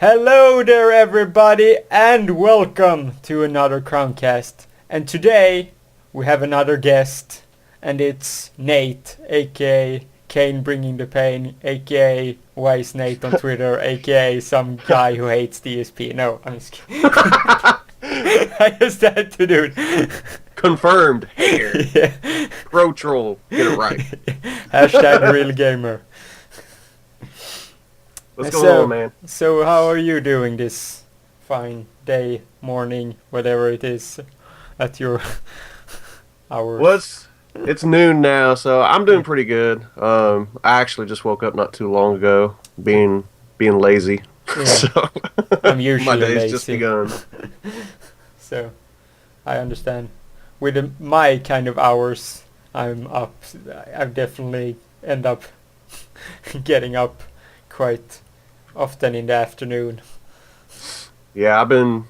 Hello there everybody and welcome to another crowncast. And today we have another guest and it's Nate, aka KainBringingThePain, aka Wise Nate on Twitter, aka some guy who hates DSP. No, I'm just kidding. I just had to do it. Confirmed hater. Yeah. Pro troll. Get it right. Hashtag real gamer. What's going on, man? So how are you doing this fine day, morning, whatever it is at your hours? Well, it's noon now, so I'm doing pretty good. I actually just woke up not too long ago, being lazy. Yeah. So I'm usually my day's lazy. just begun. So I understand. With my kind of hours, I'm up. I definitely end up getting up quite often in the afternoon. Yeah, I don't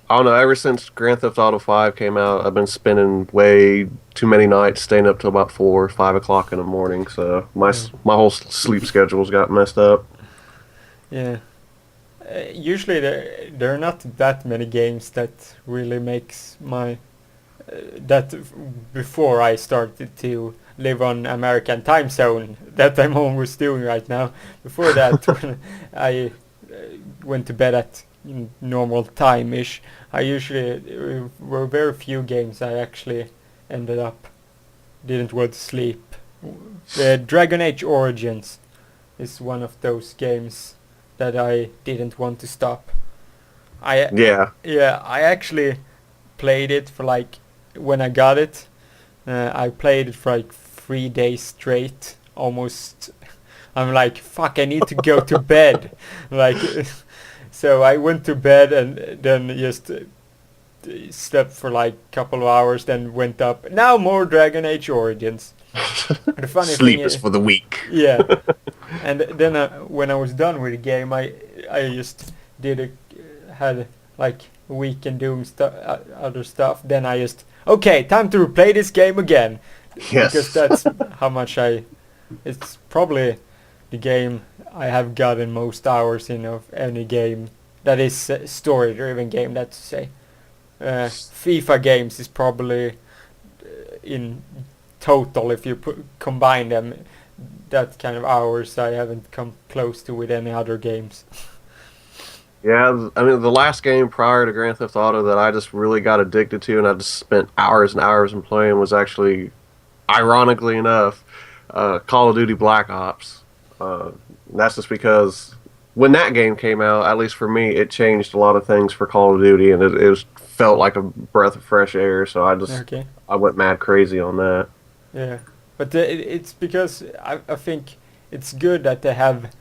know, ever since Grand Theft Auto 5 came out, I've been spending way too many nights staying up till about 4 or 5 o'clock in the morning, so my whole sleep schedule's got messed up. Yeah. Usually there are not that many games that really makes my that before I started to live on American time zone that I'm almost doing right now. Before that, when I went to bed at normal time-ish, I usually were very few games I actually ended up didn't want to sleep. Dragon Age Origins is one of those games that I didn't want to stop. Yeah. I actually played it for like when I got it. I played it for like 3 days straight. Almost, I'm like, fuck, I need to go to bed. Like, so I went to bed and then just slept for like a couple of hours. Then went up. Now more Dragon Age Origins. The funny Sleep thing is for the weak. Yeah. And then when I was done with the game, I just had like a weekend doing other stuff. Then I just time to replay this game again. Yes. Because that's how much it's probably the game I have gotten most hours in of any game that is a story-driven game. That's to say, FIFA games is probably in total, if you combine them, that kind of hours I haven't come close to with any other games. Yeah, I mean, the last game prior to Grand Theft Auto that I just really got addicted to and I just spent hours and hours in playing was actually, ironically enough, Call of Duty Black Ops. That's just because when that game came out, at least for me, it changed a lot of things for Call of Duty, and it felt like a breath of fresh air, so I went mad crazy on that. Yeah, but it's because I think it's good that they have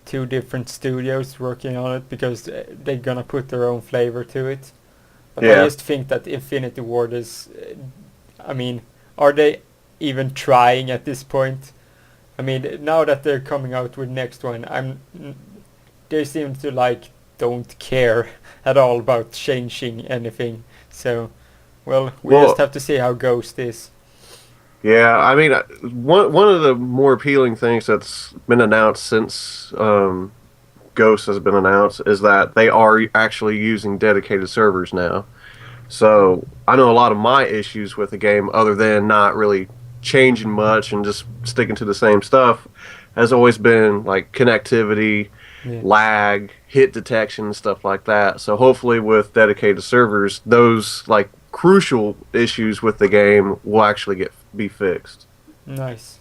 two different studios working on it, because they're gonna put their own flavor to it. But I just think that Infinity Ward is, I mean, are they even trying at this point? I mean, now that they're coming out with next one, they seem to like don't care at all about changing anything. So, we just have to see how Ghost is. Yeah, I mean, one of the more appealing things that's been announced since Ghost has been announced is that they are actually using dedicated servers now. So I know a lot of my issues with the game, other than not really changing much and just sticking to the same stuff, has always been like connectivity, lag, hit detection, and stuff like that. So hopefully with dedicated servers, those like crucial issues with the game will actually be fixed. Nice.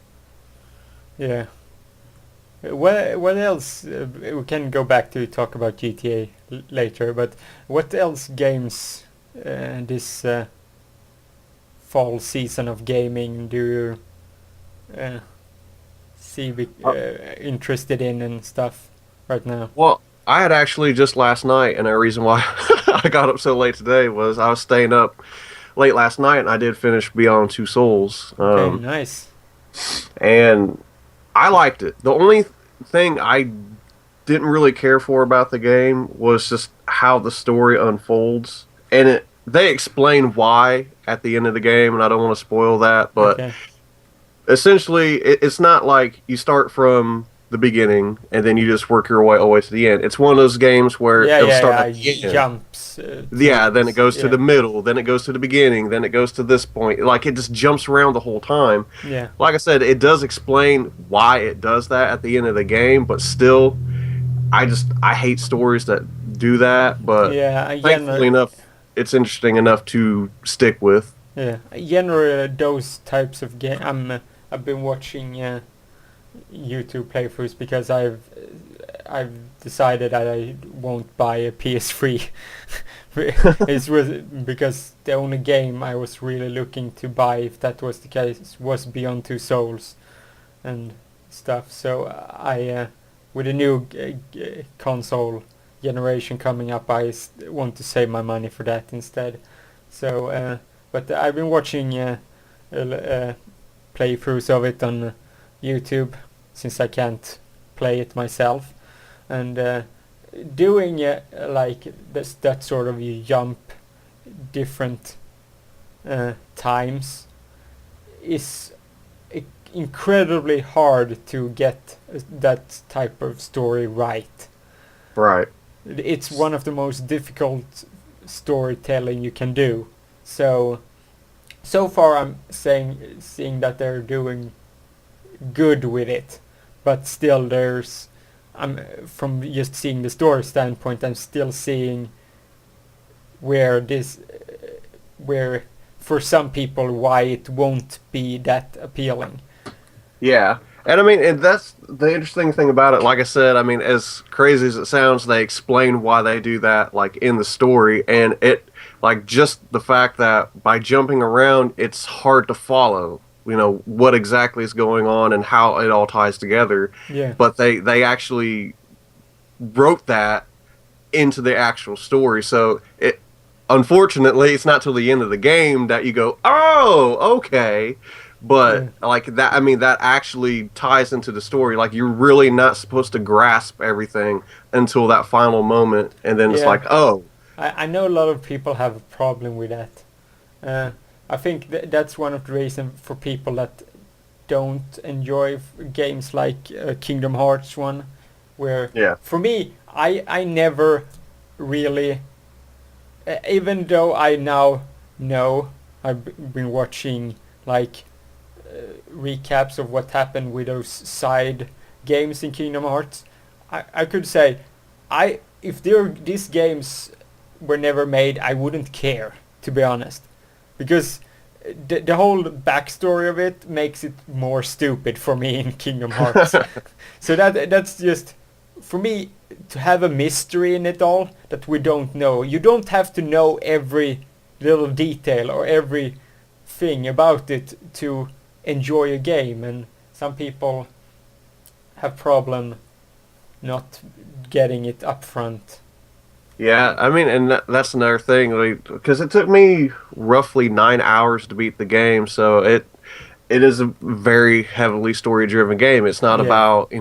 Yeah. What else? We can go back to talk about GTA later, but what else games this fall season of gaming do you interested in and stuff right now? Well, I had actually just last night, and the reason why I got up so late today was I was staying up late last night, and I did finish Beyond Two Souls. Okay, nice. And I liked it. The only thing I didn't really care for about the game was just how the story unfolds, and they explain why at the end of the game, and I don't want to spoil that, but essentially it's not like you start from the beginning, and then you just work your way all the way to the end. It's one of those games where Yeah, it'll yeah, start yeah. at the end. Jumps Yeah, then it goes to yeah, the middle, then it goes to the beginning, then it goes to this point. Like it just jumps around the whole time. yeah, Like I said, it does explain why it does that at the end of the game, but still, I hate stories that do that. But yeah. thankfully enough, it's interesting enough to stick with. Yeah, generally those types of game. I've been watching YouTube playthroughs because I've decided that I won't buy a PS3. It was because the only game I was really looking to buy, if that was the case, was Beyond Two Souls and stuff. So with a new console generation coming up, want to save my money for that instead. So, but I've been watching playthroughs of it on YouTube since I can't play it myself, and doing like that sort of you jump different times is incredibly hard to get that type of story right. Right. It's one of the most difficult storytelling you can do. So far I'm seeing that they're doing good with it, but still I'm from just seeing the story standpoint, I'm still seeing where for some people why it won't be that appealing. Yeah. And I mean, and that's the interesting thing about it. Like I said, I mean, as crazy as it sounds, they explain why they do that, like in the story, and like just the fact that by jumping around, it's hard to follow, what exactly is going on and how it all ties together. Yeah. But they actually wrote that into the actual story. So unfortunately, it's not till the end of the game that you go, oh, okay. But Yeah. like that, I mean, that actually ties into the story. Like you're really not supposed to grasp everything until that final moment, and then it's Yeah. like, oh, I know a lot of people have a problem with that. I think that's one of the reasons for people that don't enjoy games like Kingdom Hearts 1, where yeah, for me, I never really, even though I now know, been watching like recaps of what happened with those side games in Kingdom Hearts, I could say, if these games were never made, I wouldn't care, to be honest, because the whole backstory of it makes it more stupid for me in Kingdom Hearts. So that's just, for me, to have a mystery in it all that we don't know. You don't have to know every little detail or every thing about it to enjoy a game, and some people have problem not getting it up front. yeah. I mean, and that's another thing, because it took me roughly 9 hours to beat the game, so it is a very heavily story driven game. It's not Yeah. about,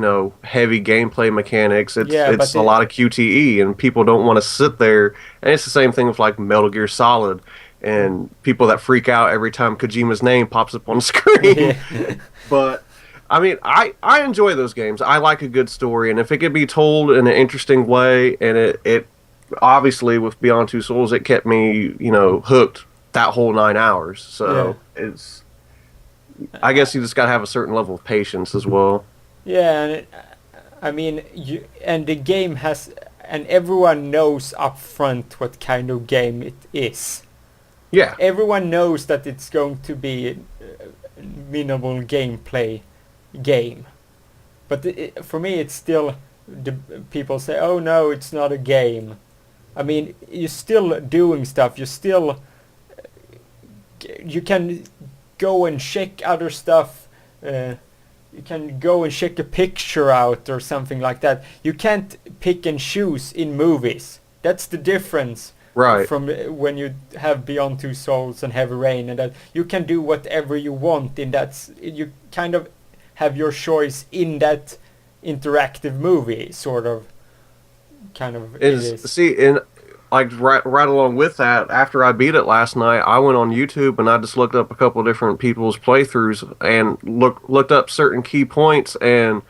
heavy gameplay mechanics. Yeah, It's but a lot of QTE, and people don't want to sit there. And it's the same thing with like Metal Gear Solid and people that freak out every time Kojima's name pops up on the screen. yeah. But I mean, I enjoy those games. I like a good story, and if it could be told in an interesting way, and it obviously with Beyond Two Souls, it kept me, hooked that whole 9 hours. Yeah. So I guess you just got to have a certain level of patience as well. Yeah, and I mean, and the game has, and everyone knows up front what kind of game it is. Yeah, Everyone knows that it's going to be a minimal gameplay game. But for me, it's still, people say, oh no, it's not a game. I mean, you're still doing stuff. You can go and check other stuff. You can go and check a picture out or something like that. You can't pick and choose in movies. That's the difference right. from when you have Beyond Two Souls and Heavy Rain, and that you can do whatever you want in that. You kind of have your choice in that interactive movie, sort of, kind of. It is. See, and like right along with that, after I beat it last night, I went on YouTube and I just looked up a couple of different people's playthroughs and looked up certain key points, and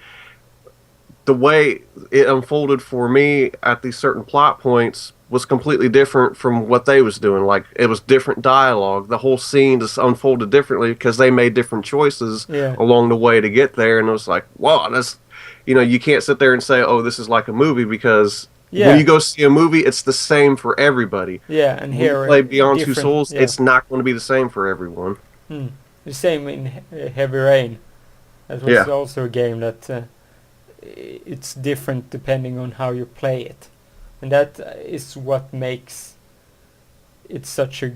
the way it unfolded for me at these certain plot points was completely different from what they was doing. Like it was different dialogue. The whole scene just unfolded differently because they made different choices Yeah. along the way to get there. And it was like, wow, that's you can't sit there and say, oh, this is like a movie because when Yeah. you go see a movie, it's the same for everybody. Yeah, and When you here play Beyond Two different. Souls, Yeah. it's not going to be the same for everyone. Hmm. The same in Heavy Rain. That was Yeah. also a game that it's different depending on how you play it, and that is what makes it such a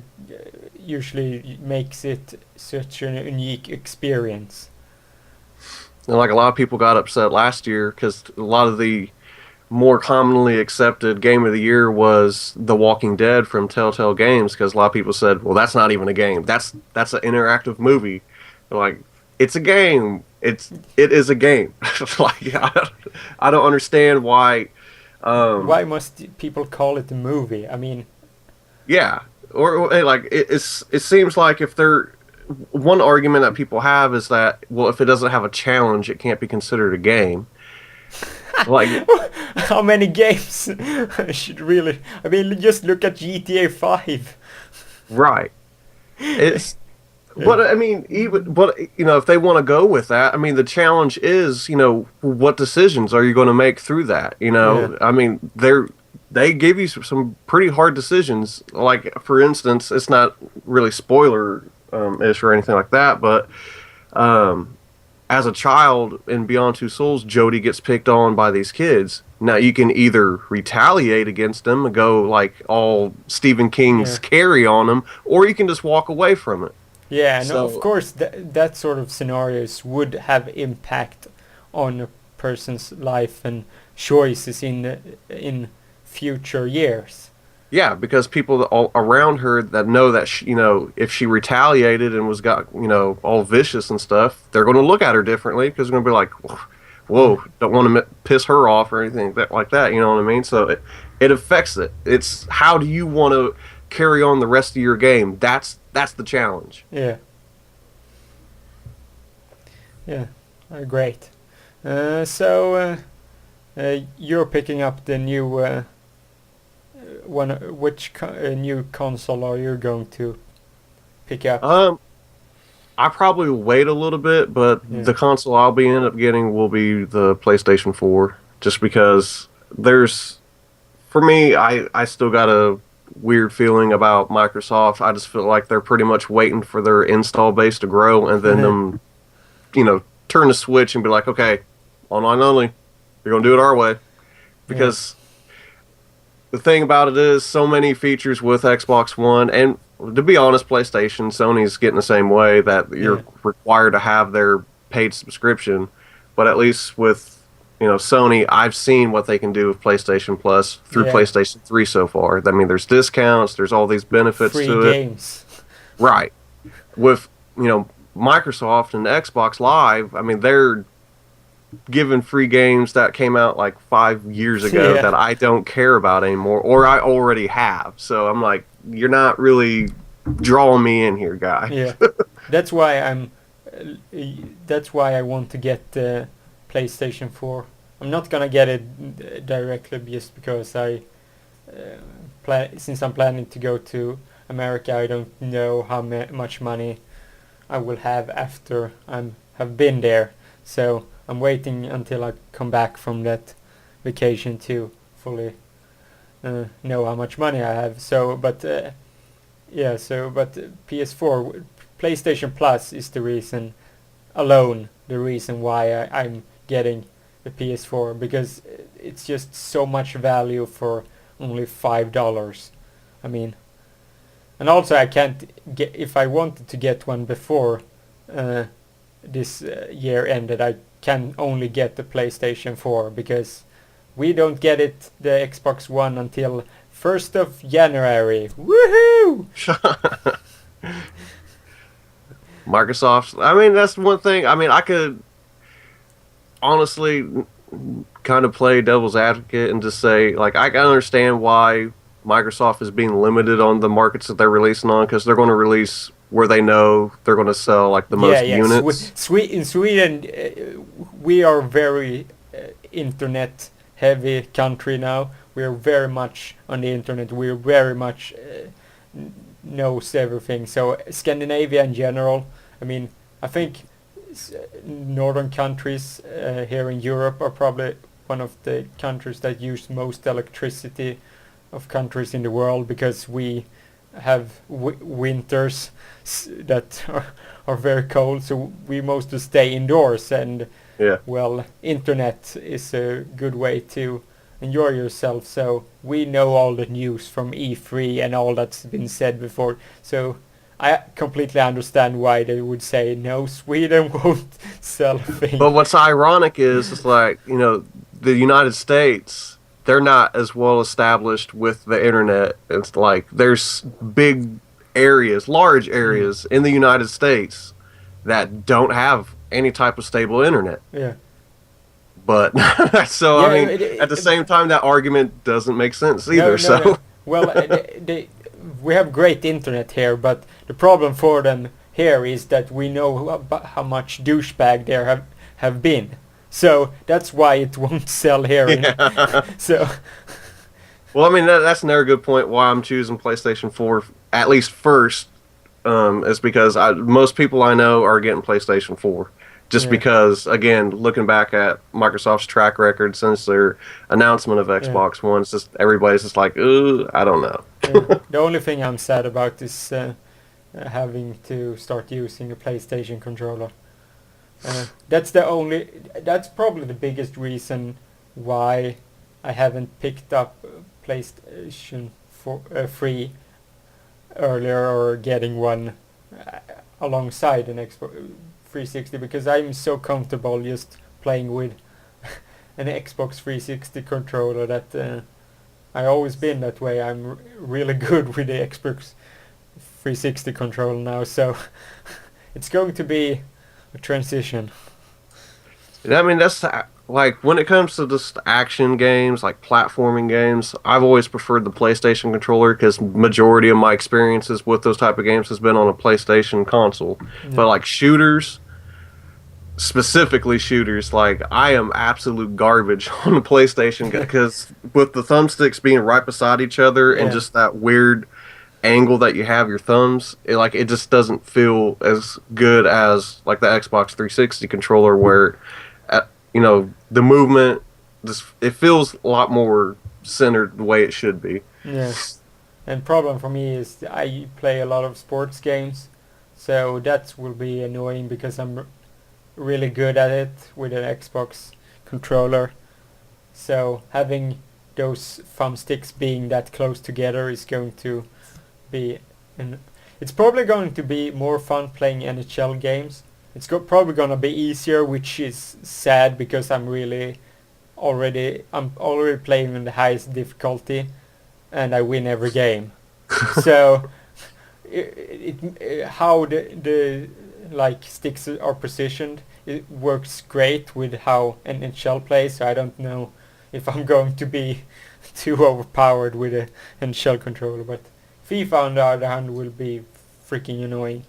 usually makes it such a unique experience. And like a lot of people got upset last year because a lot of the more commonly accepted game of the year was The Walking Dead from Telltale Games because a lot of people said, "Well, that's not even a game. That's an interactive movie." They're like, it's a game. It is a game. Like I don't understand why. Why must people call it a movie? I mean, Yeah, or like it seems like if they're one argument that people have is that well, if it doesn't have a challenge, it can't be considered a game. Like how many games should really? I mean, just look at GTA 5. right. It's Yeah. but I mean, even but if they want to go with that, I mean, the challenge is, what decisions are you going to make through that? Yeah. I mean, they give you some pretty hard decisions. Like for instance, it's not really spoiler ish or anything like that, but um, as a child in Beyond Two Souls, Jody gets picked on by these kids. Now you can either retaliate against them and go like all Stephen King's Yeah. Carrie on them, or you can just walk away from it. Yeah, no, of So course, that sort of scenarios would have impact on a person's life and choices in future years. yeah, because people all around her that know that if she retaliated and was got all vicious and stuff, they're going to look at her differently because they're going to be like, "Whoa, don't want to piss her off or anything like that." You know what I mean? So it affects it. It's how do you want to carry on the rest of your game? That's the challenge. Yeah, yeah, great. So you're picking up the new one. Which new console are you going to pick up? I probably will wait a little bit, but Yeah. the console I'll be end up getting will be the PlayStation 4, just because for me, I still got a weird feeling about Microsoft. I just feel like they're pretty much waiting for their install base to grow and then them, turn the switch and be like, okay, online only, you're gonna do it our way, because the thing about it is so many features with Xbox One, and to be honest, PlayStation, Sony's getting the same way that you're required to have their paid subscription. But at least with Sony, I've seen what they can do with PlayStation Plus through Yeah. PlayStation 3 so far. I mean, there's discounts, there's all these benefits Free to it. games. Right. With Microsoft and Xbox Live, I mean, they're giving free games that came out like 5 years ago Yeah. that I don't care about anymore, or I already have. So I'm like, you're not really drawing me in here, guy. Yeah, that's why That's why I want to get the PlayStation 4. I'm not gonna get it directly just because since I'm planning to go to America, I don't know how much money I will have after I have been there. So I'm waiting until I come back from that vacation to fully know how much money I have. So, but PS4, PlayStation Plus is the reason why I'm getting the PS4, because it's just so much value for only $5. I mean, and also I can't get, if I wanted to get one before this year ended, I can only get the PlayStation 4 because we don't get it, the Xbox One, until 1st of January. Woohoo! Microsoft, I mean, that's one thing. I mean, I could honestly kind of play devil's advocate and just say, like, I can understand why Microsoft is being limited on the markets that they're releasing on, because they're going to release where they know they're going to sell like the most units. In Sweden, we are very internet heavy country now. We're very much on the internet. We're very much knows everything. So Scandinavia in general. I mean, I think northern countries here in Europe are probably one of the countries that use most electricity of countries in the world, because we have winters that are very cold, so we mostly stay indoors, and Yeah. well, internet is a good way to enjoy yourself. So we know all the news from E3 and all that's been said before. So I completely understand why they would say no, Sweden won't sell But things. what's ironic is, it's like, the United States, they're not as well established with the internet. It's like there's big areas, large Mm, areas in the United States that don't have any type of stable internet. yeah. But so I Yeah, mean, at the same time, that argument doesn't make sense no, either. no, no. So Well, we have great internet here, but the problem for them here is that we know how much douchebag there have been. So that's why it won't sell here. yeah. So Well, I mean, that's another good point why I'm choosing PlayStation 4 at least first, is because most people I know are getting PlayStation 4. Just yeah, because, again, looking back at Microsoft's track record since their announcement of yeah, Xbox One, it's just everybody's just like, ooh, I don't know. yeah. The only thing I'm sad about is having to start using a PlayStation controller. That's the only. That's probably the biggest reason why I haven't picked up PlayStation 3 earlier, or getting one uh, alongside an Xbox 360, because I'm so comfortable just playing with an Xbox 360 controller that I always been that way. I'm really good with the Xbox 360 controller now, so it's going to be a transition. I mean, that's like when it comes to just action games, like platforming games, I've always preferred the PlayStation controller because majority of my experiences with those type of games has been on a PlayStation console. Yeah, But like shooters, specifically shooters, like I am absolute garbage on the PlayStation because with the thumbsticks being right beside each other and yeah, just that weird angle that you have your thumbs, it just doesn't feel as good as like the Xbox 360 controller where the movement just it feels a lot more centered the way it should be. yeah. And problem for me is I play a lot of sports games, so that will be annoying because I'm really good at it with an Xbox controller. So having those thumbsticks being that close together is going to be, and it's probably going to be more fun playing NHL games. It's probably gonna be easier, which is sad because I'm already playing in the highest difficulty, and I win every game. So how the like sticks are positioned, it works great with how NHL plays. So I don't know if I'm going to be too overpowered with a NHL controller, but FIFA on the other hand will be freaking annoying.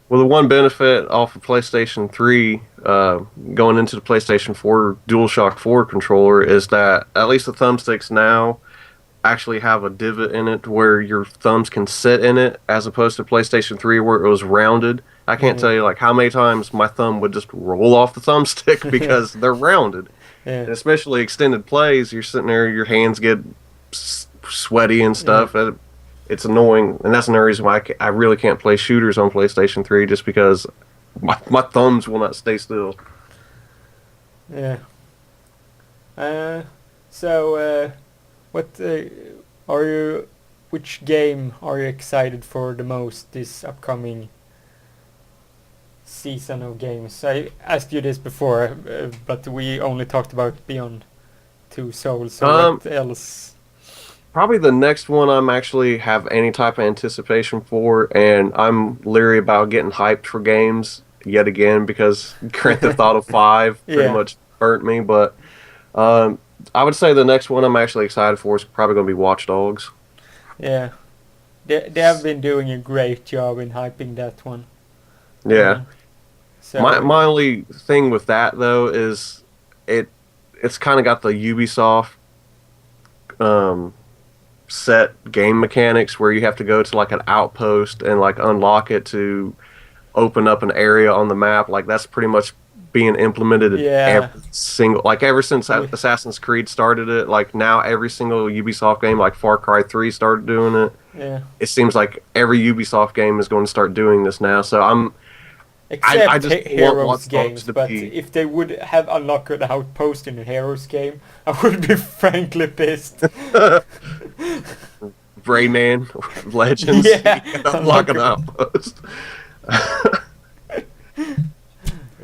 Well, the one benefit off of PlayStation 3 going into the PlayStation 4 DualShock 4 controller is that at least the thumbsticks now actually have a divot in it where your thumbs can sit in it, as opposed to PlayStation 3 where it was rounded. I can't Yeah, tell you like how many times my thumb would just roll off the thumbstick yeah, because they're rounded. yeah, And especially extended plays, you're sitting there, your hands get sweaty and yeah, stuff. It's annoying, and that's another reason why I really can't play shooters on PlayStation 3, just because my thumbs will not stay still. yeah. Uh, so what are you? Which game are you excited for the most this upcoming season of games? I asked you this before, but we only talked about Beyond Two Souls. So Um, what else? Probably the next one I'm actually have any type of anticipation for, and I'm leery about getting hyped for games yet again because Grand Theft Auto 5 pretty Yeah, much burnt me. But um, I would say the next one I'm actually excited for is probably going to be Watch Dogs. yeah. They have been doing a great job in hyping that one. Yeah. Uh, My so my only thing with that though is it it's kind of got the Ubisoft um, set game mechanics where you have to go to like an outpost and like unlock it to open up an area on the map. Like that's pretty much being implemented in Yeah. every single, like ever since We, Assassin's Creed started it. Like now every single Ubisoft game, like Far Cry 3 started doing it. yeah. It seems like every Ubisoft game is going to start doing this now. So I Except just want Heroes Watch Dogs games, to but be if they would have unlocked an outpost in a Heroes game, I would be frankly pissed. Rayman Legends. You Yeah, can unlock unlock an a, outpost.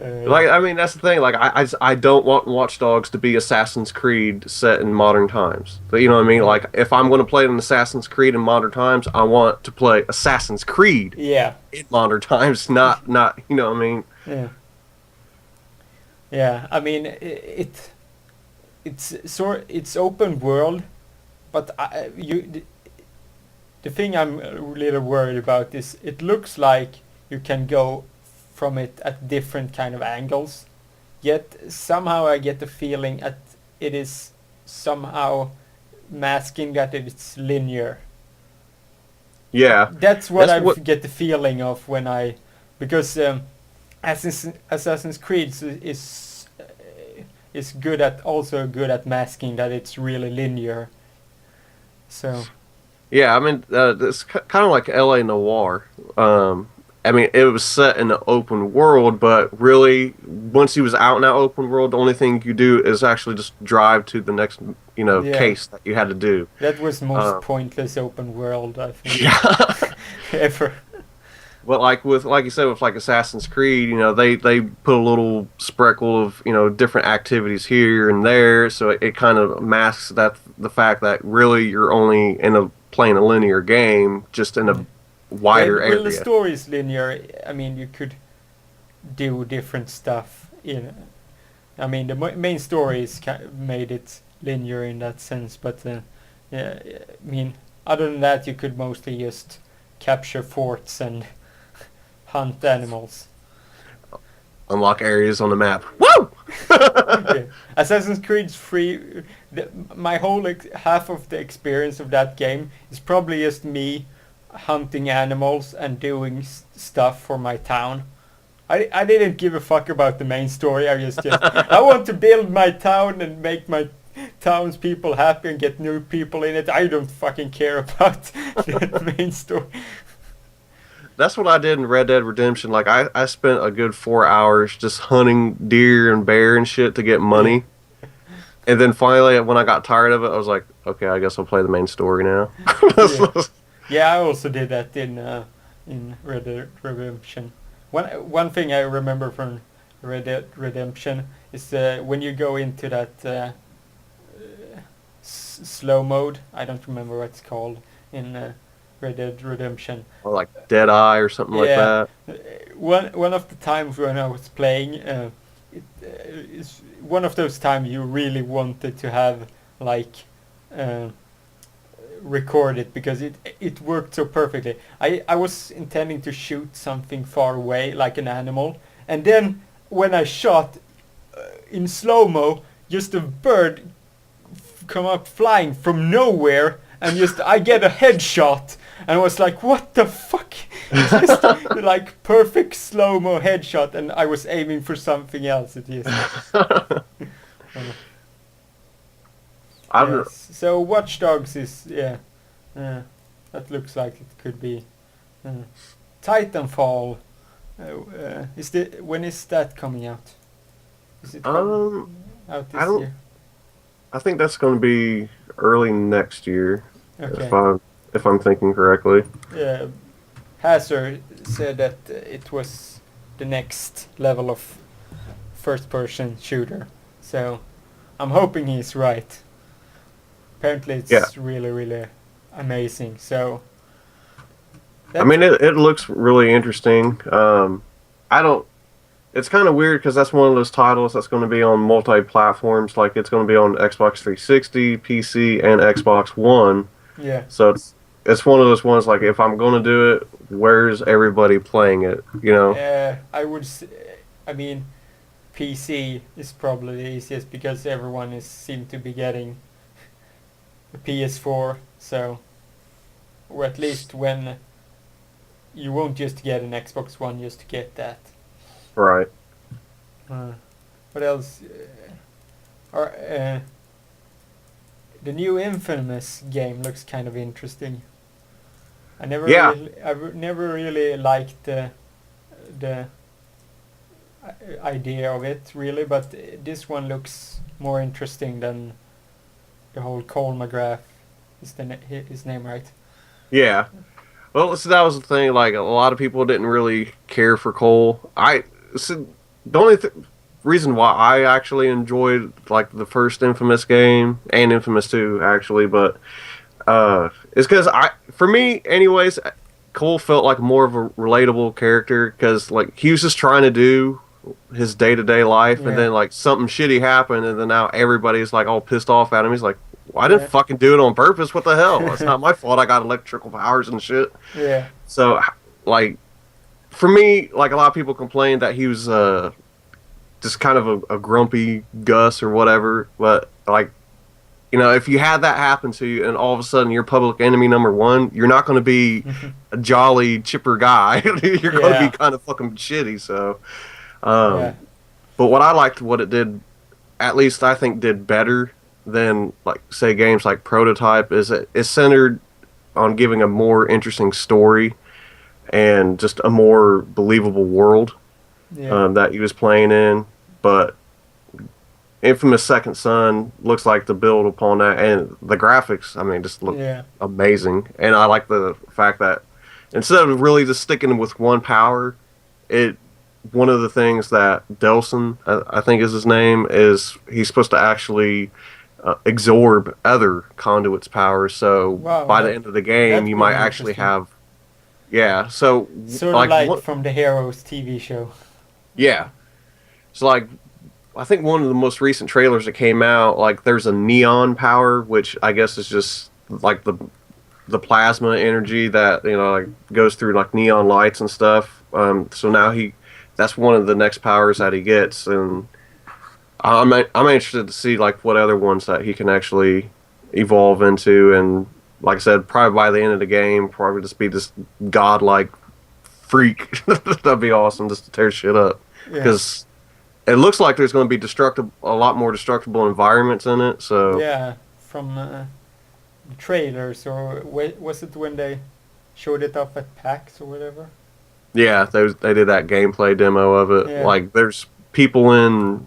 uh, Like, I mean, that's the thing. Like, I don't want Watch Dogs to be Assassin's Creed set in modern times. But you know what I mean? yeah, Like, if I'm going to play an Assassin's Creed in modern times, I want to play Assassin's Creed yeah, in modern times, not you know what I mean? yeah, yeah. I mean, it's open world, but the thing I'm a little worried about is it looks like you can go from it at different kind of angles. Yet somehow I get the feeling that it is somehow masking that it's linear. Yeah, That's what that's I what. get the feeling of when I, because Assassin's Creed is good at also good at masking that it's really linear. So Yeah, I mean, it's kind of like L.A. Noir. I mean, it was set in the open world, but really, once he was out in that open world, the only thing you do is actually just drive to the next, yeah, case that you had to do. that was most Um, pointless open world I think yeah. ever. But like you said with like Assassin's Creed, they put a little sprinkle of different activities here and there, so it kind of masks the fact that really you're only playing a linear game, just in Yeah. a wider Well, the area. story is linear. I mean, you could do different stuff. I mean, the main story is made it linear in that sense. But yeah, I mean, other than that, you could mostly just capture forts and hunt animals. Unlock areas on the map. Woo! Yeah. Assassin's Creed 3, my whole half of the experience of that game is probably just me hunting animals and doing stuff for my town. I didn't give a fuck about the main story. I just I want to build my town and make my townspeople happy and get new people in it. I don't fucking care about the main story. That's what I did in Red Dead Redemption. Like I spent a good 4 hours just hunting deer and bear and shit to get Yeah, money. And then finally, when I got tired of it, I was like, okay, I guess I'll play the main story now. yeah, yeah. I also did that in Red Dead Redemption. One thing I remember from Red Dead Redemption is when you go into that slow mode. I don't remember what it's called in Red Dead Redemption. Or like Dead Eye or something like Yeah, that. one of the times when I was playing, it is one of those times you really wanted to have like uh, record it because it worked so perfectly. I was intending to shoot something far away like an animal, and then when I shot in slow mo, just a bird come up flying from nowhere, and just I get a headshot, and I was like, what the fuck? Just like perfect slow mo headshot, and I was aiming for something else. It is. Uh, I'm yes. So Watch Dogs is that looks like it could be uh, Titanfall. When is that coming out? Is it um out I this don't year? I think that's going to be early next year if Okay. I'm thinking correctly. Hazard said that it was the next level of first-person shooter. So I'm hoping he's right. Apparently, Yeah. it's really, really amazing. So I that mean it looks really interesting. I don't It's kind of weird because that's one of those titles that's going to be on multi-platforms. Like it's going to be on Xbox 360, PC, and Xbox One. yeah. So it's one of those ones like if I'm going to do it, where's everybody playing it? You know? I would. I mean, PC is probably the easiest because everyone is seem to be getting a PS4, so or at least when you won't just get an Xbox One just to get that. Right. Uh, what else? The new Infamous game looks kind of interesting. Yeah. Never really liked the idea of it really, but this one looks more interesting than the whole Cole McGrath. Is his name right? Yeah. Well, so that was the thing. Like a lot of people didn't really care for Cole. So the only reason why I actually enjoyed like the first Infamous game and Infamous 2 actually, but it's because for me, anyways, Cole felt like more of a relatable character because like he was just trying to do his day to day life, and Yeah, then like something shitty happened, and then now everybody's like all pissed off at him. He's like, well, I didn't yeah, fucking do it on purpose. What the hell? It's not my fault. I got electrical powers and shit. yeah, So like for me, like a lot of people complained that he was just kind of a grumpy Gus or whatever, but like if you had that happen to you and all of a sudden you're public enemy number one, you're not going to be a jolly, chipper guy. You're going to be yeah, kind of fucking shitty. So, um, yeah, but what I liked, what it did, at least I think did better than, like, say, games like Prototype, is it's centered on giving a more interesting story and just a more believable world yeah, that he was playing in. But Infamous Second Son looks like to build upon that, and the graphics, I mean, just look yeah, amazing. And I like the fact that instead of really just sticking with one power, it one of the things that Delson, I think is his name, is he's supposed to actually absorb other conduits' powers. So wow, by the end of the game, that you will might be actually interesting. have, yeah. So Sort of like like what? from the Heroes TV show. Yeah. So like I think one of the most recent trailers that came out, like there's a neon power, which I guess is just like the plasma energy that like goes through like neon lights and stuff. So now that's one of the next powers that he gets, and I'm interested to see like what other ones that he can actually evolve into, and like I said, probably by the end of the game, probably just be this godlike freak. That'd be awesome just to tear shit up Yeah, because it looks like there's going to be a lot more destructible environments in it. So yeah, from the trailers, or was it when they showed it off at PAX or whatever? yeah, they did that gameplay demo of it. Yeah, Like there's people in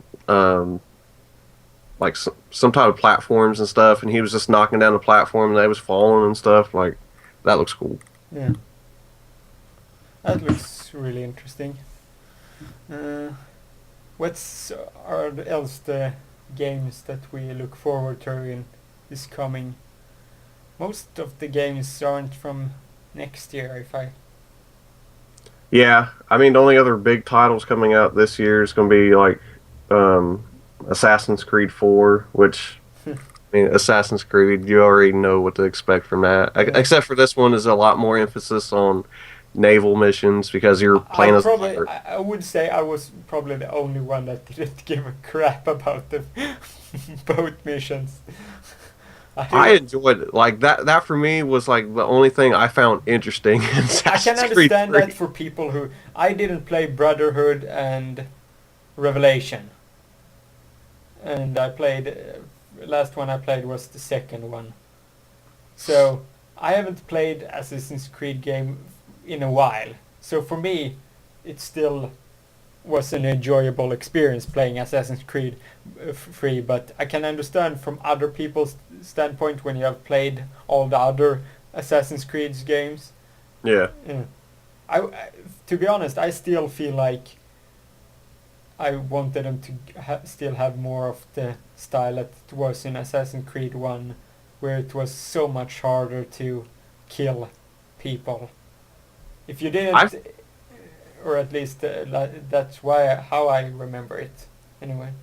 like some type of platforms and stuff, and he was just knocking down the platform and they was falling and stuff. Like that looks cool. yeah, that looks really interesting. Uh, what's are else the games that we look forward to in this coming? Most of the games aren't from next year, if I. Yeah, I mean the only other big titles coming out this year is going to be like um, Assassin's Creed 4, which I mean Assassin's Creed, you already know what to expect from that. Yeah. Except for this one is a lot more emphasis on naval missions because you're I playing as a probably, pirate. I would say I was probably the only one that didn't give a crap about the boat missions. I I enjoyed it. Like that for me was like the only thing I found interesting in I can Assassin's Creed understand that 3. for people who I didn't play Brotherhood and Revelation, and I played last one I played was the second one. So I haven't played Assassin's Creed game in a while. So for me, it still was an enjoyable experience playing Assassin's Creed 3, but I can understand from other people's standpoint when you have played all the other Assassin's Creed games. Yeah. Yeah. To be honest, I still feel like I wanted them to still have more of the style that it was in Assassin's Creed 1, where it was so much harder to kill people. If you I didn't, or at least that's why how I remember it, anyway.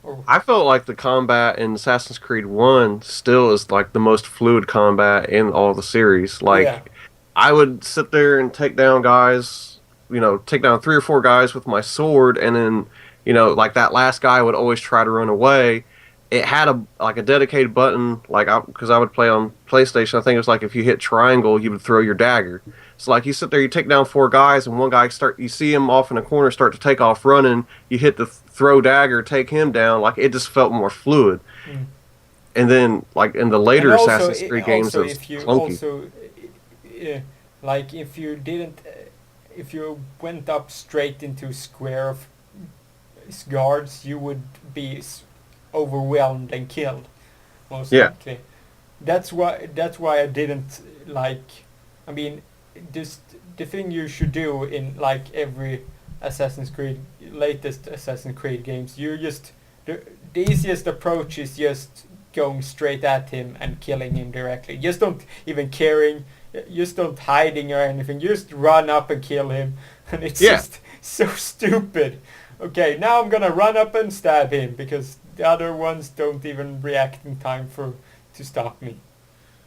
Or I felt like the combat in Assassin's Creed 1 still is like the most fluid combat in all the series. yeah, Like I would sit there and take down guys, take down three or four guys with my sword, and then Like that last guy would always try to run away. It had a dedicated button, like because I would play on PlayStation. I think it was like if you hit triangle, you would throw your dagger. So like you sit there, you take down four guys, and one guy you see him off in a corner, start to take off running. You hit the throw dagger, take him down. Like it just felt more fluid. Mm. And then like in the And later also, Assassin's Creed games, it was if you clunky. like if you didn't, if you went up straight into a square of guards, you would be overwhelmed and killed, most Yeah, likely. That's why I didn't like. I mean, just the thing you should do in like every Assassin's Creed, latest Assassin's Creed games, you just the easiest approach is just going straight at him and killing him directly. Just don't even caring, just don't hiding or anything. Just run up and kill him, and it's yeah. just so stupid. Okay, now I'm gonna run up and stab him because the other ones don't even react in time to stop me.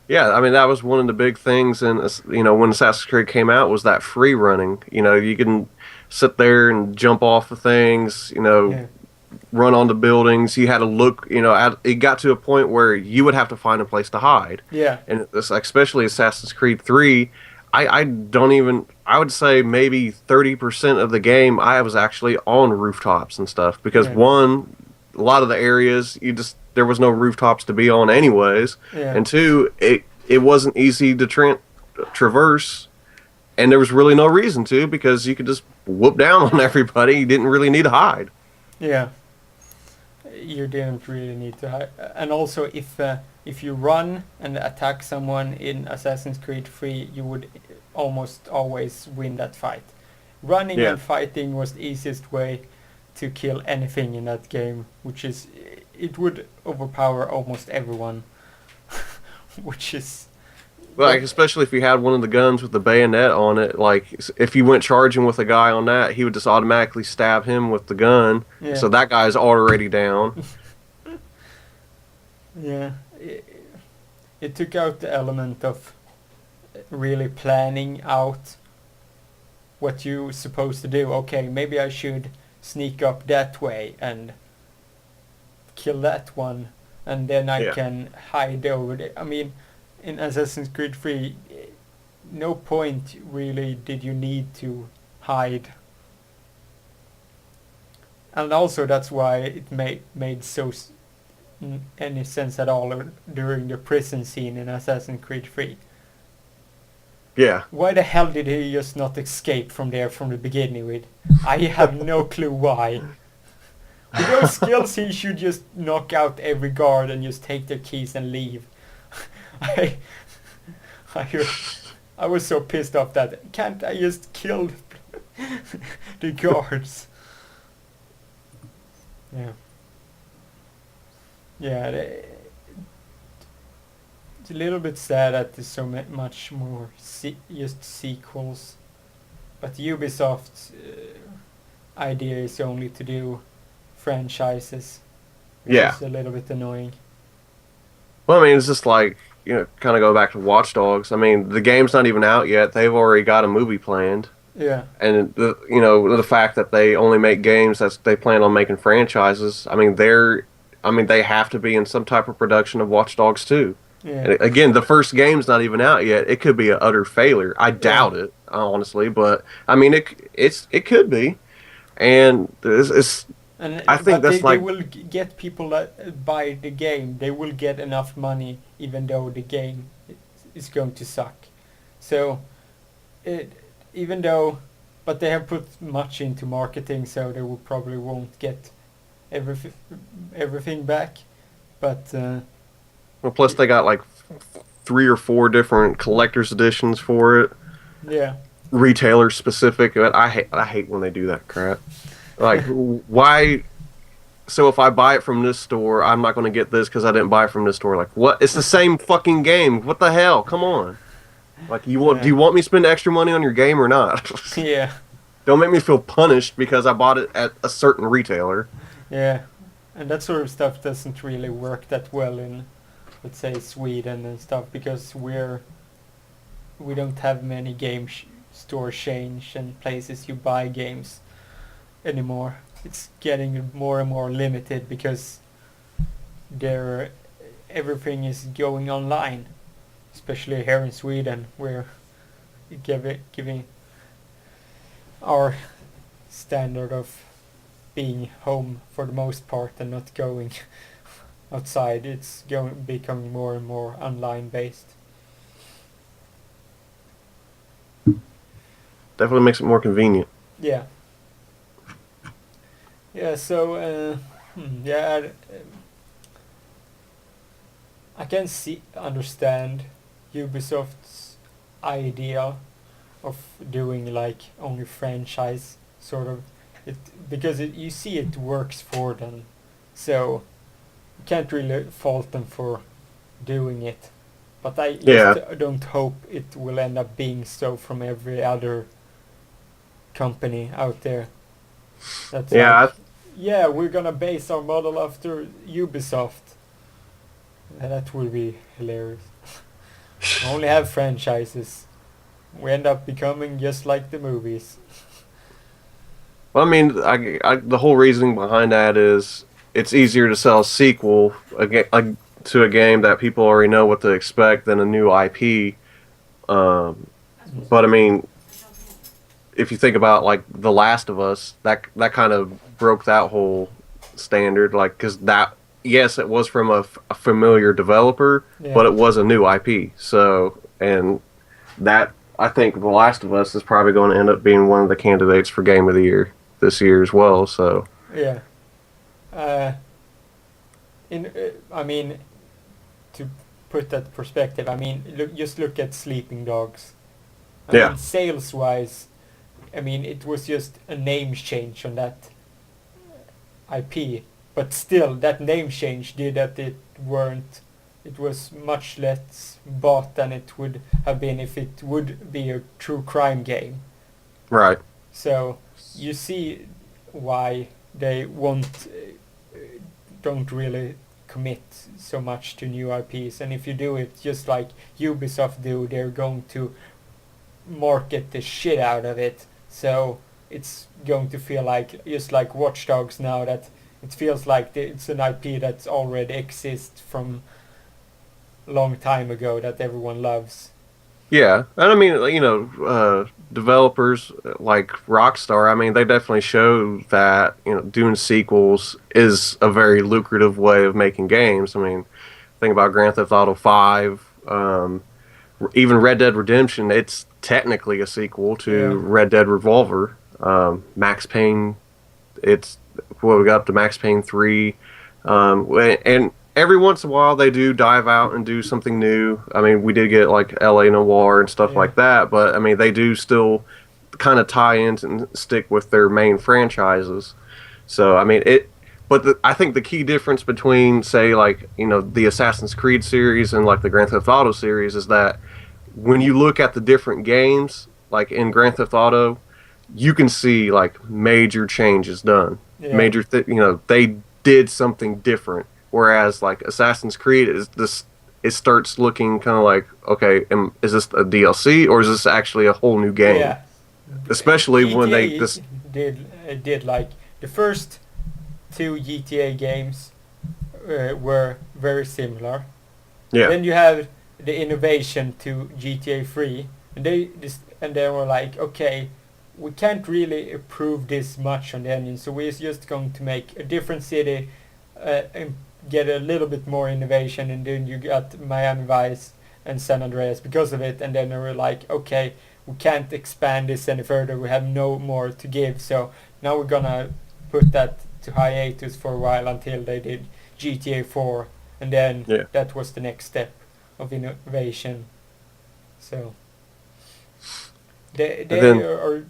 Yeah, I mean that was one of the big things, and when Assassin's Creed came out was that free running. You can sit there and jump off of things. Yeah, Run onto buildings. You had to look. It got to a point where you would have to find a place to hide, yeah, and this, especially Assassin's Creed 3. I don't even. I would say maybe 30% of the game I was actually on rooftops and stuff because yeah, one, a lot of the areas there was no rooftops to be on anyways, yeah, and two, it wasn't easy to traverse, and there was really no reason to because you could just whoop down on everybody. You didn't really need to hide. yeah. You didn't really need to hide. And also, if you run and attack someone in Assassin's Creed 3, you would almost always win that fight. Running Yeah. and fighting was the easiest way to kill anything in that game, which is it would overpower almost everyone, which is Like, but especially if you had one of the guns with the bayonet on it, like, if you went charging with a guy on that, he would just automatically stab him with the gun. yeah, So that guy's already down. yeah. It took out the element of really planning out what you're supposed to do. Okay, maybe I should sneak up that way and kill that one, and then I Yeah. can hide over there. I mean, in Assassin's Creed 3, no point really did you need to hide. And also that's why it made any sense at all during the prison scene in Assassin's Creed 3. Yeah. Why the hell did he just not escape from there from the beginning with? I have no clue why. With those skills he should just knock out every guard and just take their keys and leave. I, I, I was so pissed off that can't I just kill the guards? Yeah. Yeah, it's a little bit sad that there's so much more just sequels. But Ubisoft's idea is only to do franchises, which Yeah. is a little bit annoying. Well, I mean, it's just like, kind of go back to Watch Dogs. I mean, the game's not even out yet. They've already got a movie planned. Yeah, And the fact that they only make games that they plan on making franchises. They have to be in some type of production of Watch Dogs 2. yeah, And again, the first game's not even out yet. It could be an utter failure. I yeah. doubt it, honestly, but I mean, it could be. And And I think but that's they like, will get people that buy the game. They will get enough money, even though the game is going to suck. So, it even though, but they have put much into marketing, so they will probably won't get everything everything back. But well, plus they got like 3 or 4 different collector's editions for it, yeah, retailer specific. But I hate when they do that crap. Like, why? So if I buy it from this store, I'm not going to get this because I didn't buy it from this store. Like, what? It's the same fucking game. What the hell? Come on. Like, do yeah, you want me to spend extra money on your game or not? yeah, Don't make me feel punished because I bought it at a certain retailer. yeah. And that sort of stuff doesn't really work that well in, let's say, Sweden and stuff, because we don't have many game store chains and places you buy games anymore. it's getting more and more limited because there everything is going online, especially here in Sweden, where giving our standard of being home for the most part and not going outside. It's becoming more and more online based. Definitely makes it more convenient. Yeah. Yeah. So yeah, I can understand Ubisoft's idea of doing like only franchise sort of it because you see it works for them, so you can't really fault them for doing it. But I just Yeah, don't hope it will end up being so from every other company out there. That's like, yeah, yeah, we're gonna base our model after Ubisoft. That would be hilarious. Only have franchises. We end up becoming just like the movies. Well, I mean, the whole reasoning behind that is it's easier to sell a sequel to a game that people already know what to expect than a new IP. Um, but I mean, if you think about like The Last of Us, that kind of broke that whole standard. Like, because that yes, it was from a familiar developer, Yeah, but it was a new IP. So, and that I think The Last of Us is probably going to end up being one of the candidates for Game of the Year this year as well. So, yeah. Uh, I mean, to put that perspective, I mean, just look at Sleeping Dogs. I yeah, mean, sales-wise, I mean, it was just a name change on that IP, but still, that name change did that it was much less bought than it would have been if it would be a true crime game. right. So you see why they don't really commit so much to new IPs, and if you do it just like Ubisoft do, they're going to market the shit out of it. So it's going to feel like just like Watch Dogs now, that it feels like it's an IP that already exists from a long time ago that everyone loves. Yeah, and I mean, developers like Rockstar, I mean, they definitely show that, doing sequels is a very lucrative way of making games. I mean, think about Grand Theft Auto 5, even Red Dead Redemption, it's technically a sequel Yeah, to Red Dead Revolver. Max Payne, it's we got up to Max Payne 3. And every once in a while they do dive out and do something new. I mean, we did get like LA Noire and stuff yeah, like that, but I mean, they do still kind of tie in and stick with their main franchises. So, I mean, I think the key difference between, say, like, the Assassin's Creed series and like the Grand Theft Auto series is that when you look at the different games, like in Grand Theft Auto, you can see like major changes done. yeah, They did something different. Whereas like Assassin's Creed is this, it starts looking kind of like, okay, is this a DLC or is this actually a whole new game? yeah. Especially when they GTA this, did like the first two GTA games were very similar. yeah, Then you have the innovation to GTA 3, and they were like, okay, we can't really improve this much on the engine, so we're just going to make a different city and get a little bit more innovation, and then you got Miami Vice and San Andreas because of it, and then they were like, okay, we can't expand this any further, we have no more to give, so now we're gonna put that to hiatus for a while until they did GTA 4, and then yeah. that was the next step of innovation. So they And they then are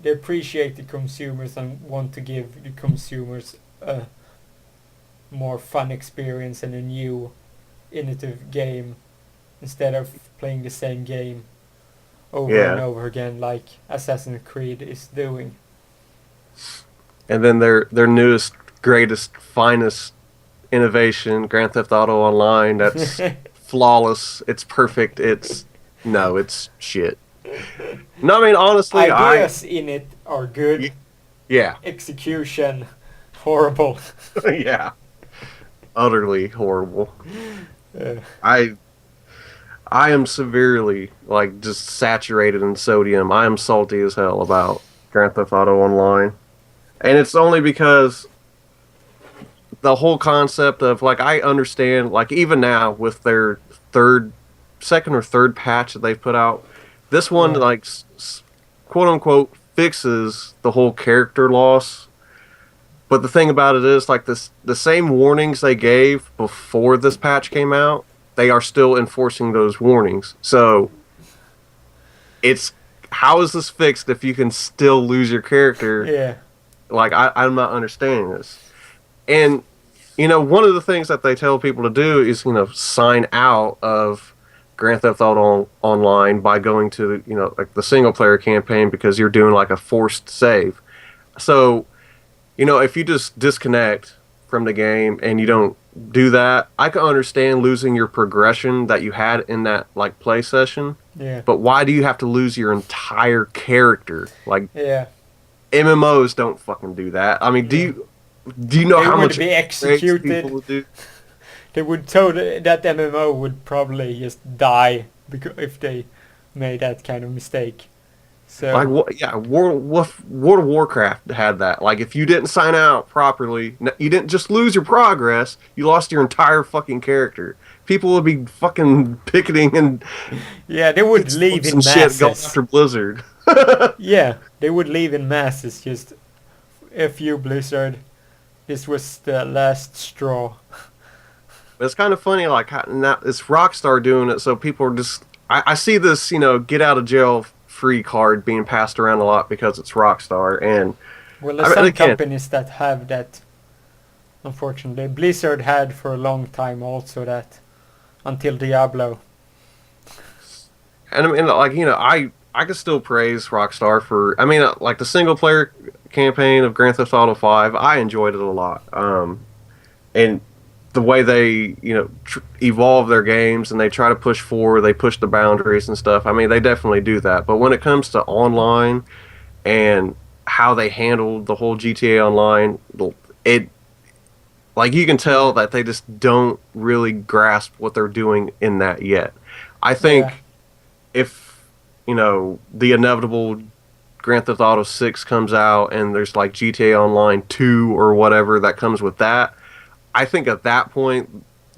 they appreciate the consumers and want to give the consumers a more fun experience and a new innovative game instead of playing the same game over and yeah, over again like Assassin's Creed is doing. and then their newest, greatest, finest innovation, Grand Theft Auto Online. That's flawless. It's perfect. It's no, it's shit. No, I mean honestly, Ideas in it are good, Yeah. execution, horrible. Yeah. Utterly horrible. Uh, I I am severely like just saturated in sodium. I am salty as hell about Grand Theft Auto Online. And it's only because the whole concept of like I understand like even now with their third second or third patch that they've put out, this one yeah, like quote unquote fixes the whole character loss. But the thing about it is like this the same warnings they gave before this patch came out, they are still enforcing those warnings. So it's how is this fixed if you can still lose your character? yeah, Like I'm not understanding this. And one of the things that they tell people to do is, sign out of Grand Theft Auto Online by going to, like the single player campaign because you're doing like a forced save. So, if you just disconnect from the game and you don't do that, I can understand losing your progression that you had in that like play session. yeah, But why do you have to lose your entire character? Like yeah, MMOs don't fucking do that. I mean, yeah. do you know They how would much be mistakes people executed. would do? They would that MMO would probably just die because if they made that kind of mistake. Like So what? Yeah, World of Warcraft had that. Like if you didn't sign out properly, you didn't just lose your progress. You lost your entire fucking character. People would be fucking picketing and yeah, they would leave explosives in and shit going masses. after Blizzard. Yeah, they would leave in masses. Just if you Blizzard, this was the last straw. But it's kind of funny. Like now it's Rockstar doing it, so people are just. I see this, get out of jail free card being passed around a lot because it's Rockstar, and Well, I there's mean, some again, companies that have that. Unfortunately, Blizzard had for a long time also that until Diablo. and I mean, like I could still praise Rockstar for. I mean, like the single player campaign of Grand Theft Auto 5, I enjoyed it a lot. And the way they evolve their games and they try to push forward, they push the boundaries and stuff. I mean, they definitely do that. But when it comes to online and how they handled the whole GTA Online, it like you can tell that they just don't really grasp what they're doing in that yet. I Yeah, think if the inevitable Grand Theft Auto 6 comes out and there's like GTA Online 2 or whatever that comes with that, I think at that point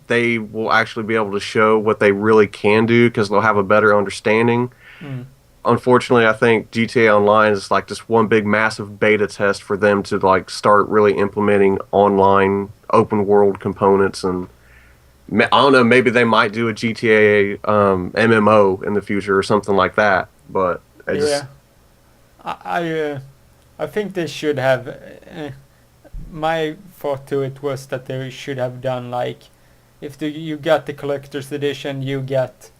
they will actually be able to show what they really can do because they'll have a better understanding. mm, Unfortunately, I think GTA Online is like just one big massive beta test for them to like start really implementing online open world components, and I don't know, maybe they might do a GTA MMO in the future or something like that. But I just yeah. I think they should have. My thought to it was that they should have done like, if you got the collector's edition, you get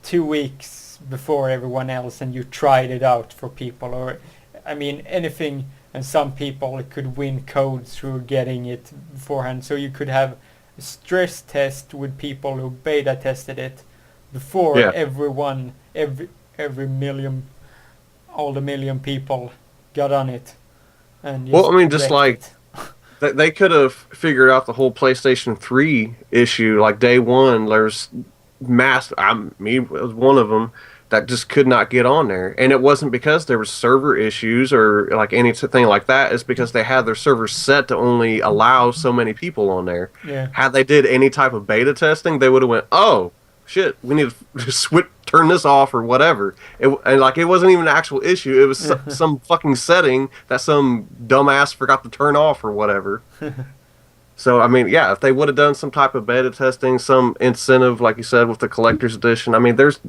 2 weeks before everyone else, and you tried it out for people, or I mean anything. And some people could win codes through getting it beforehand, so you could have a stress test with people who beta tested it before yeah. everyone, every million, all the million people got on it and Well, just I mean, just wrecked like it. they could have figured out the whole PlayStation 3 issue like day one. There's me was one of them that just could not get on there, and it wasn't because there was server issues or like anything like that. It's because they had their servers set to only allow so many people on there. Yeah, Had they did any type of beta testing, they would have went, oh shit, we need to turn this off or whatever. And like it wasn't even an actual issue. It was some fucking setting that some dumbass forgot to turn off or whatever. So I mean, yeah, if they would have done some type of beta testing, some incentive, like you said, with the collector's edition, I mean, there's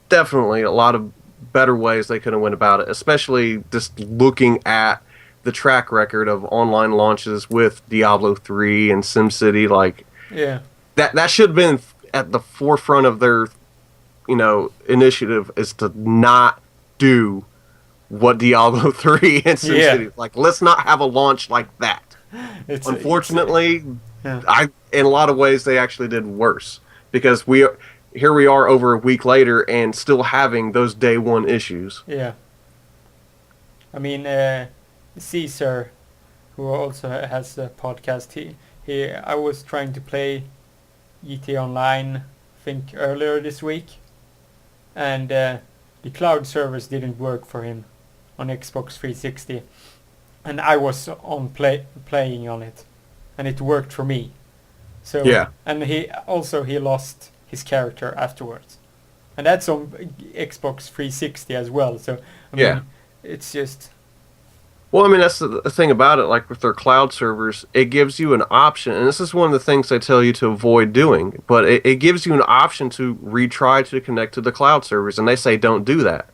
definitely a lot of better ways they could have went about it. Especially just looking at the track record of online launches with Diablo 3 and SimCity, like yeah, that should have been at the forefront of their initiative is to not do what Diablo 3 and yeah. SimCity. Like, let's not have a launch like that. It's Unfortunately, yeah, in a lot of ways they actually did worse because here we are over a week later and still having those day one issues. yeah. I mean, Caesar, who also has a podcast, I was trying to play GTA Online, I think earlier this week, and the cloud servers didn't work for him on Xbox 360, and I was on playing on it, and it worked for me. So Yeah. and he lost his character afterwards, and that's on Xbox 360 as well. So I Yeah. mean, it's just Well, I mean, that's the thing about it. Like with their cloud servers, it gives you an option, and this is one of the things they tell you to avoid doing. But it gives you an option to retry to connect to the cloud servers, and they say don't do that.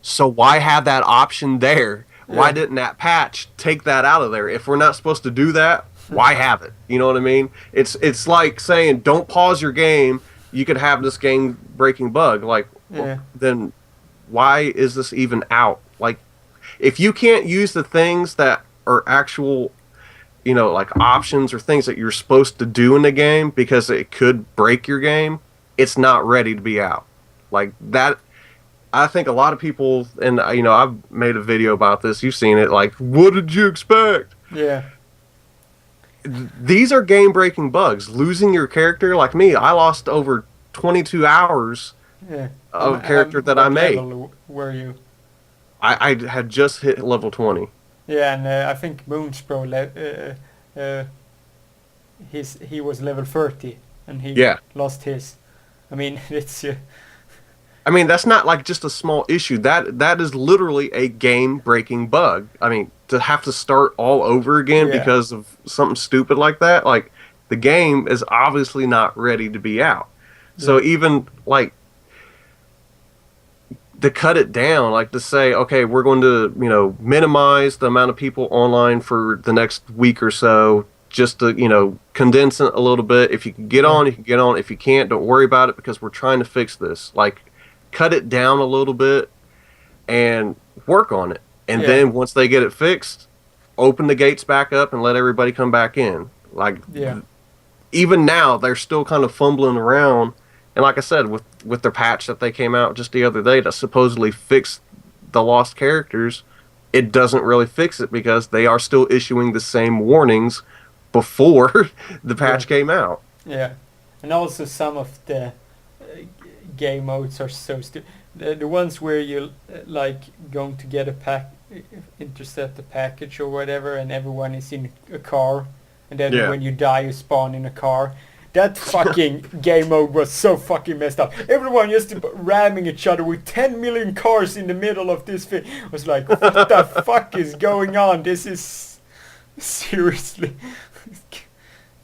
So why have that option there? Why yeah, didn't that patch take that out of there? If we're not supposed to do that, why have it? You know what I mean? It's like saying don't pause your game. You could have this game breaking bug. Like, well, yeah, then why is this even out? Like, if you can't use the things that are actual, like options or things that you're supposed to do in the game because it could break your game, it's not ready to be out. Like that, I think a lot of people, and I've made a video about this. You've seen it. Like, what did you expect? yeah, These are game-breaking bugs. Losing your character, like me, I lost over 22 hours yeah. of a character that I What made. level were you? I had just hit level 20. Yeah, and I think Moonspro he was level 30, and he Yeah. lost his. I mean, it's I mean, that's not like just a small issue. That is literally a game-breaking bug. I mean, to have to start all over again yeah, because of something stupid like that, like the game is obviously not ready to be out. yeah, So even like to cut it down, like to say, okay, we're going to, minimize the amount of people online for the next week or so, just to, condense it a little bit. If you can get yeah, on, you can get on. If you can't, don't worry about it because we're trying to fix this. Like, cut it down a little bit and work on it. And yeah, then once they get it fixed, open the gates back up and let everybody come back in. Like, yeah, even now, they're still kind of fumbling around. And like I said, with their patch that they came out just the other day that supposedly fixed the lost characters, it doesn't really fix it because they are still issuing the same warnings before the patch yeah, came out. yeah. And also some of the game modes are so stupid. The ones where you like going to get intercept a package or whatever, and everyone is in a car, and then Yeah. when you die, you spawn in a car. That fucking game mode was so fucking messed up. Everyone just ramming each other with 10 million cars in the middle of this thing. I was like, what the fuck is going on? This is seriously.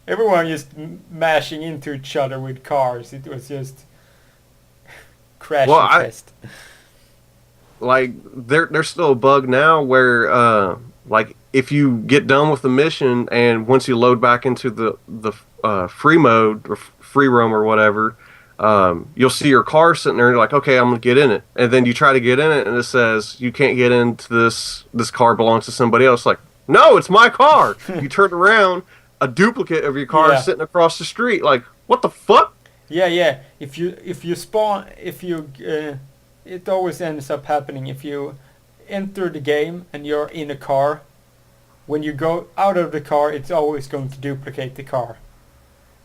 Everyone just mashing into each other with cars. It was just crashing Well, fest. like there's still a bug now where like if you get done with the mission and once you load back into the free mode or free roam or whatever, you'll see your car sitting there and you're like, okay, I'm gonna get in it, and then you try to get in it and it says you can't get into this car belongs to somebody else. Like, no, it's my car. You turn around, a duplicate of your car Yeah. is sitting across the street. Like, what the fuck? Yeah, yeah. If you spawn, it always ends up happening. If you enter the game and you're in a car, when you go out of the car, it's always going to duplicate the car.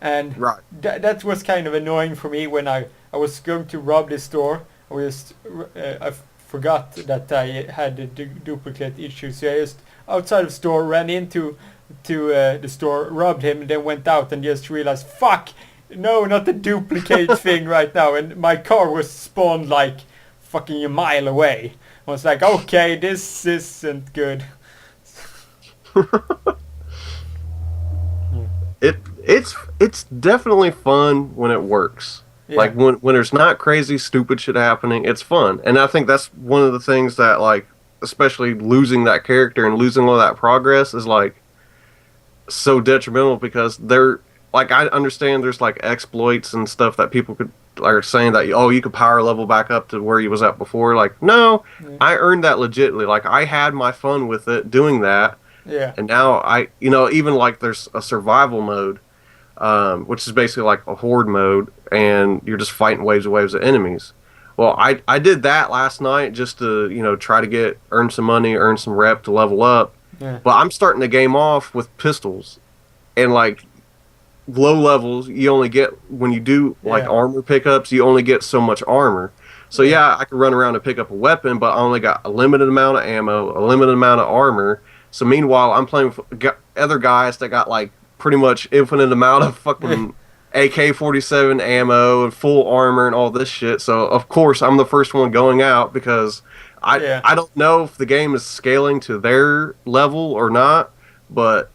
And Right. that was kind of annoying for me when I was going to rob this store. I forgot that I had a duplicate issue, so I just outside of the store ran into the store, robbed him, and then went out and just realized, fuck, no, not the duplicate thing right now. And my car was spawned like fucking a mile away. I was like, okay, this isn't good. It's definitely fun when it works. Yeah. Like when there's not crazy stupid shit happening, it's fun. And I think that's one of the things that, like, especially losing that character and losing all that progress is like so detrimental because they're like, I understand there's like exploits and stuff that people are saying that, oh, you could power level back up to where you was at before. Like, no, Yeah. I earned that legitly. Like, I had my fun with it doing that. Yeah. And now even like there's a survival mode, which is basically like a horde mode, and you're just fighting waves and waves of enemies. Well, I did that last night just to, try to earn some money, earn some rep to level up. Yeah. But I'm starting the game off with pistols. And like low levels, you only get when you do like Yeah. armor pickups, you only get so much armor. So Yeah. yeah, I could run around and pick up a weapon, but I only got a limited amount of ammo, a limited amount of armor. So meanwhile, I'm playing with other guys that got like pretty much infinite amount of fucking AK-47 ammo and full armor and all this shit. So of course, I'm the first one going out because I Yeah. I don't know if the game is scaling to their level or not, but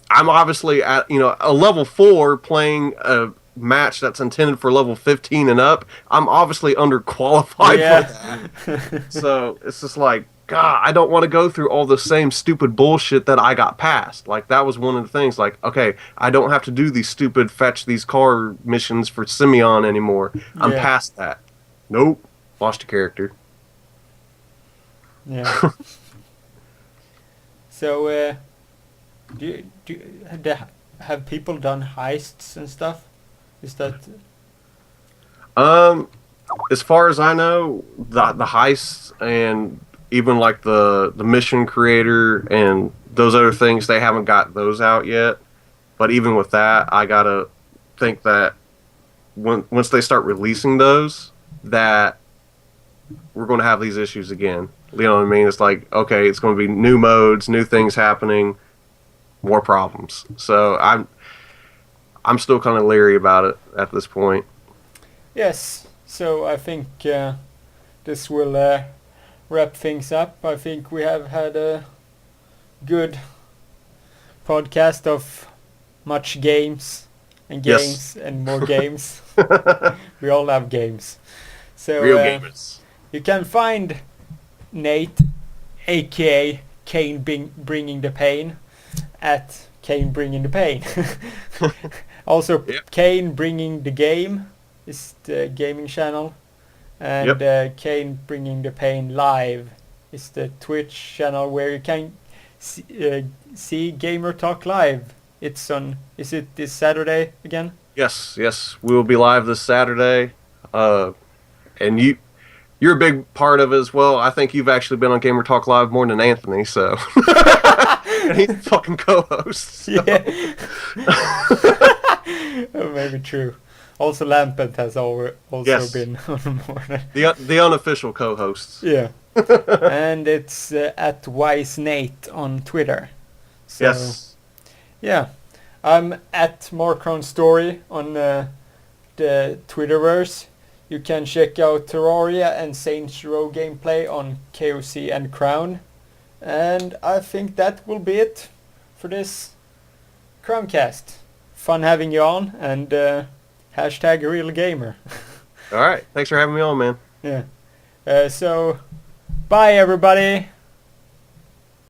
I'm obviously at a level 4 playing a match that's intended for level 15 and up. I'm obviously underqualified for that. Yeah. So it's just like, God, I don't want to go through all the same stupid bullshit that I got past. Like that was one of the things. Like, okay, I don't have to do these stupid fetch these car missions for Simeon anymore. I'm Yeah. past that. Nope, lost a character. Yeah. So, have people done heists and stuff? Is that Um, as far as I know, the heists and even like the mission creator and those other things, they haven't got those out yet. But even with that, I gotta think that once they start releasing those, that we're going to have these issues again. You know what I mean? It's like, okay, it's going to be new modes, new things happening, more problems. So I'm still kind of leery about it at this point. yes? So I think this will wrap things up. I think we have had a good podcast of much games and Yes. games and more games. We all have games. So Real gamers. you can find Nate, aka Bringing the Pain, at Bringing the Pain. Also, Yep. Kane Bringing the Game is the gaming channel, and Bringing the Pain Live is the Twitch channel where you can see Gamer Talk Live. It's on. Is it this Saturday again? Yes. We will be live this Saturday. And you're a big part of it as well. I think you've actually been on Gamer Talk Live more than Anthony, so. And he's a fucking co-host. So. Yeah. Oh, maybe true. Also, Lampent has also Yes. been on more than. The unofficial co-hosts. Yeah. And it's at Wise Nate on Twitter. So, Yes. yeah. I'm at Markron Story on the Twitterverse. You can check out Terraria and Saints Row gameplay on KOC and Crown. And I think that will be it for this crowncast. Fun having you on, and hashtag real gamer. All right. Thanks for having me on, man. Yeah. So, bye everybody.